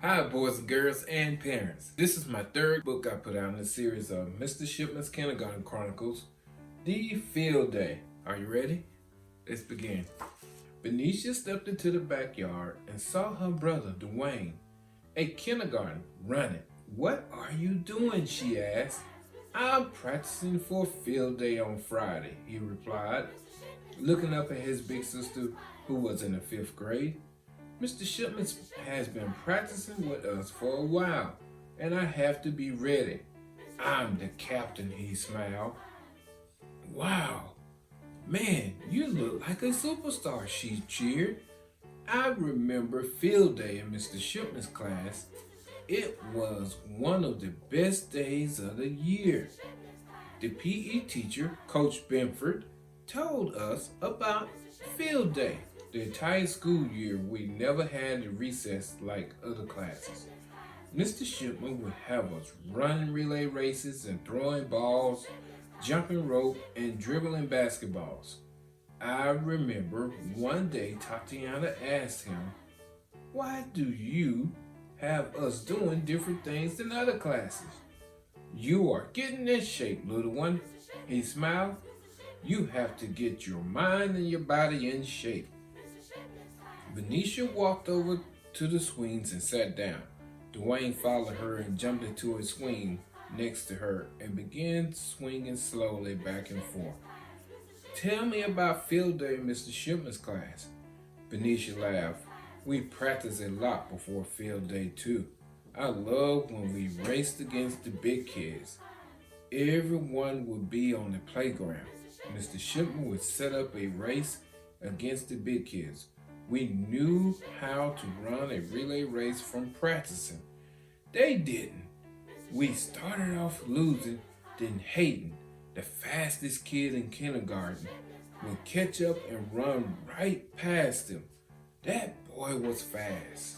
Hi, boys and girls and parents. This is my third book I put out in the series of Mr. Shipman's Kindergarten Chronicles, The Field Day. Are you ready? Let's begin. Banicia stepped into the backyard and saw her brother, Dewayne, a kindergartner, running. "What are you doing?" she asked. "I'm practicing for field day on Friday," he replied, looking up at his big sister, who was in the 5th grade. "Mr. Shipman has been practicing with us for a while, and I have to be ready. I'm the captain," he smiled. "Wow, man, you look like a superstar," she cheered. "I remember field day in Mr. Shipman's class. It was one of the best days of the year. The PE teacher, Coach Benford, told us about field day. The entire school year, we never had a recess like other classes. Mr. Shipman would have us running relay races and throwing balls, jumping rope, and dribbling basketballs. I remember one day Tatiana asked him, 'Why do you have us doing different things than other classes?' 'You are getting in shape, little one,' he smiled. 'You have to get your mind and your body in shape.'" Banicia walked over to the swings and sat down. Dewayne followed her and jumped into a swing next to her and began swinging slowly back and forth. "Tell me about field day in Mr. Shipman's class." Banicia laughed. "We practice a lot before field day too. I love when we raced against the big kids. Everyone would be on the playground. Mr. Shipman would set up a race against the big kids. We knew how to run a relay race from practicing. They didn't. We started off losing, then Hayden, the fastest kid in kindergarten, would catch up and run right past him. That boy was fast."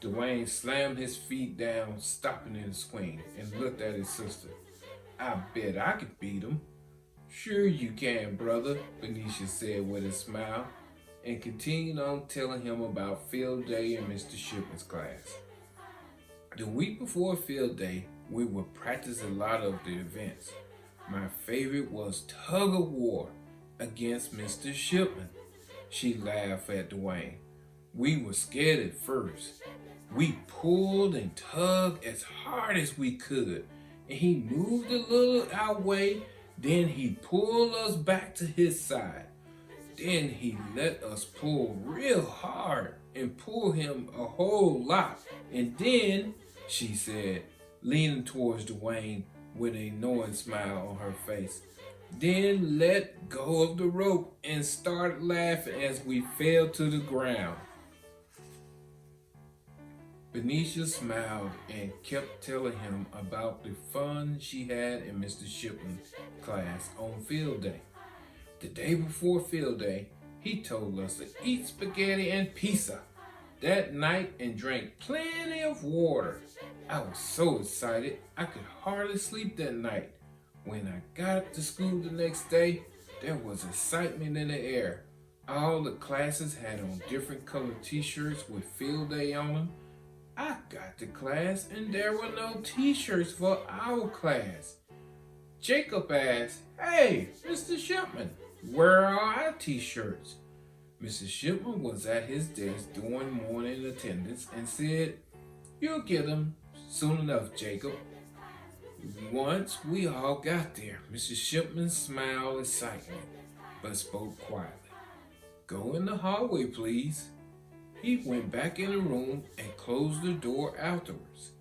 Dewayne slammed his feet down, stopping in the swing, and looked at his sister. "I bet I could beat him." "Sure you can, brother," Banicia said with a smile, and continued on telling him about field day in Mr. Shipman's class. The week before field day, we would practice a lot of the events. My favorite was tug of war against Mr. Shipman. She laughed at Dewayne. "We were scared at first. We pulled and tugged as hard as we could, and he moved a little our way, then he pulled us back to his side. Then he let us pull real hard and pull him a whole lot. And then," she said, leaning towards Dewayne with a knowing smile on her face, "then let go of the rope and started laughing as we fell to the ground." Banicia smiled and kept telling him about the fun she had in Mr. Shipman's class on field day. The day before field day, he told us to eat spaghetti and pizza that night and drank plenty of water. I was so excited I could hardly sleep that night. When I got up to school the next day, there was excitement in the air. All the classes had on different colored t-shirts with field day on them. I got to class and there were no t-shirts for our class. Jacob asked, "Hey, Mr. Shipman, where are our t-shirts?" Mr. Shipman was at his desk doing morning attendance and said, "You'll get them soon enough, Jacob." Once we all got there, Mr. Shipman smiled excitement, but spoke quietly. "Go in the hallway, please." He went back in the room and closed the door afterwards.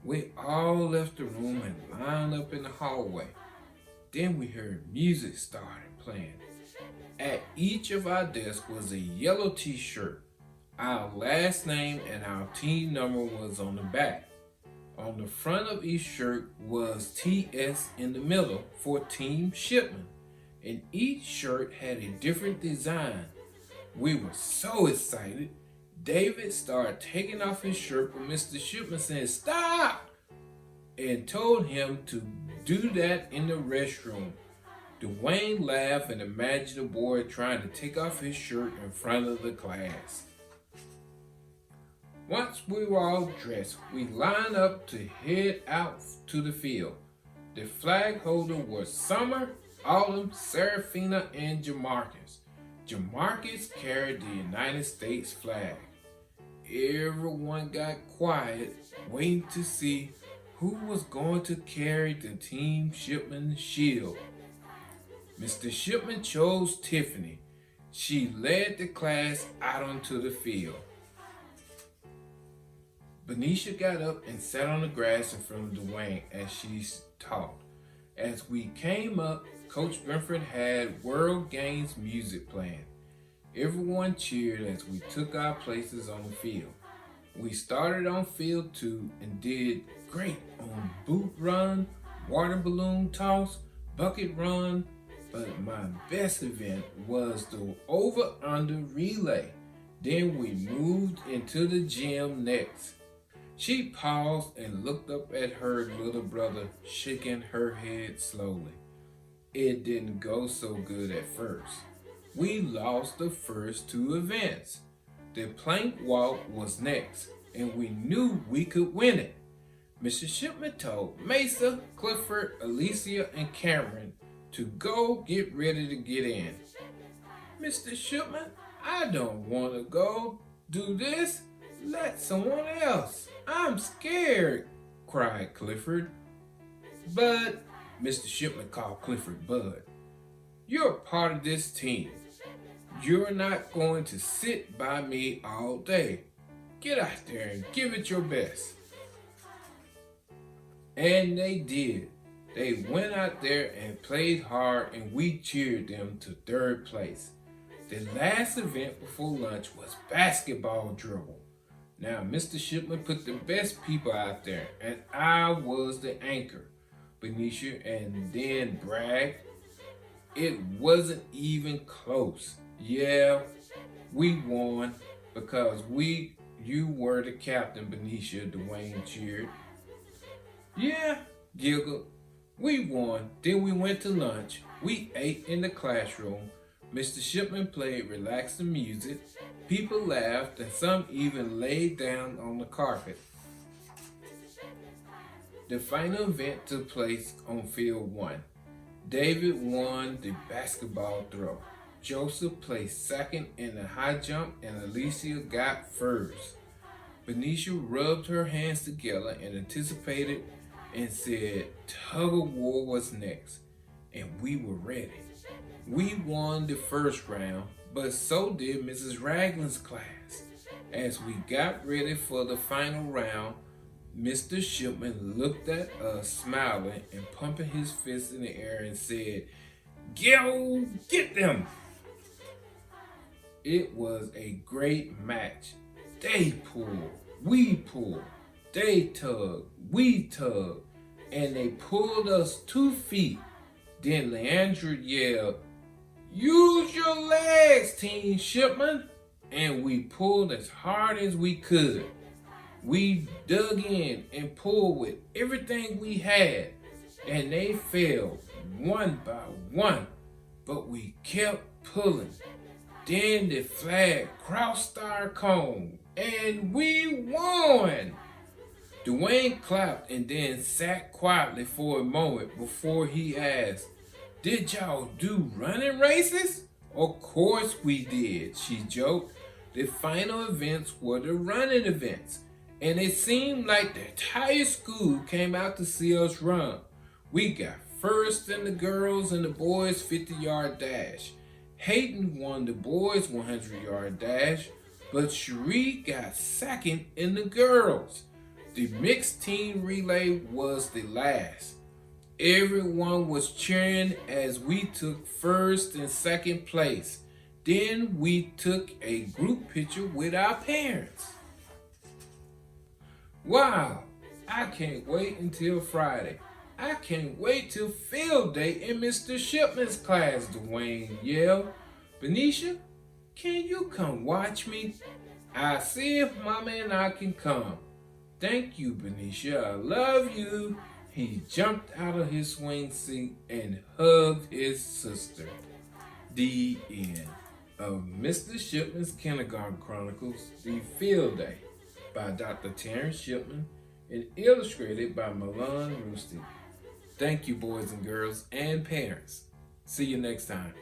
We all left the room and lined up in the hallway. Then we heard music started playing. At each of our desks was a yellow t-shirt. Our last name and our team number was on the back. On the front of each shirt was TS in the middle for Team Shipman, and each shirt had a different design. We were so excited. David started taking off his shirt, but Mr. Shipman said, "Stop!" and told him to do that in the restroom. Dewayne laughed and imagined a boy trying to take off his shirt in front of the class. Once we were all dressed, we lined up to head out to the field. The flag holder was Summer, Autumn, Serafina, and Jamarcus. Jamarcus carried the United States flag. Everyone got quiet, waiting to see who was going to carry the Team Shipman shield. Mr. Shipman chose Tiffany. She led the class out onto the field. Banicia got up and sat on the grass in front of Dewayne as she taught. As we came up, Coach Benford had World Games music playing. Everyone cheered as we took our places on the field. We started on field 2 and did great on boot run, water balloon toss, bucket run, but my best event was the over-under relay. Then we moved into the gym next. She paused and looked up at her little brother, shaking her head slowly. It didn't go so good at first. We lost the first 2 events. The plank walk was next, and we knew we could win it. Mr. Shipman told Mesa, Clifford, Alicia, and Cameron to go get ready to get in. Mr. Shipman, I don't want to go do this. Let someone else. I'm scared, cried Clifford. But Mr. Shipman called Clifford Bud. You're part of this team. You're not going to sit by me all day. Get out there and give it your best. And they did. They went out there and played hard, and we cheered them to 3rd place. The last event before lunch was basketball dribble. Now, Mr. Shipman put the best people out there, and I was the anchor, Banicia, and then bragged. It wasn't even close. Yeah, we won because you were the captain, Banicia, Dewayne cheered. Yeah, giggled. We won. Then we went to lunch. We ate in the classroom. Mr. Shipman played relaxing music. People laughed, and some even laid down on the carpet. The final event took place on field 1. David won the basketball throw. Joseph placed 2nd in the high jump, and Alicia got 1st. Banicia rubbed her hands together and anticipated and said tug of war was next, and we were ready. We won the first round, but so did Mrs. Ragland's class. As we got ready for the final round, Mr. Shipman looked at us smiling and pumping his fist in the air and said, "Go get them!" It was a great match. They pulled, we pulled. They tugged, we tugged, and they pulled us 2 feet. Then Leandra yelled, "Use your legs, Team Shipman!" And we pulled as hard as we could. We dug in and pulled with everything we had, and they fell one by one, but we kept pulling. Then the flag crossed our cone, and we won! Dewayne clapped and then sat quietly for a moment before he asked, "Did y'all do running races?" "Of course we did," she joked. The final events were the running events, and it seemed like the entire school came out to see us run. We got 1st in the girls and the boys 50-yard dash. Hayden won the boys 100-yard dash, but Cherie got 2nd in the girls. The mixed team relay was the last. Everyone was cheering as we took 1st and 2nd place. Then we took a group picture with our parents. Wow, I can't wait until Friday. I can't wait till field day in Mr. Shipman's class, Dewayne yelled. "Banicia, can you come watch me? I'll see if Mama and I can come." "Thank you, Banicia. I love you." He jumped out of his swing seat and hugged his sister. The end of Mr. Shipman's Kindergarten Chronicles, the field day. by Dr. Terance Shipman and illustrated by Milan Rusty. Thank you, boys and girls and parents. See you next time.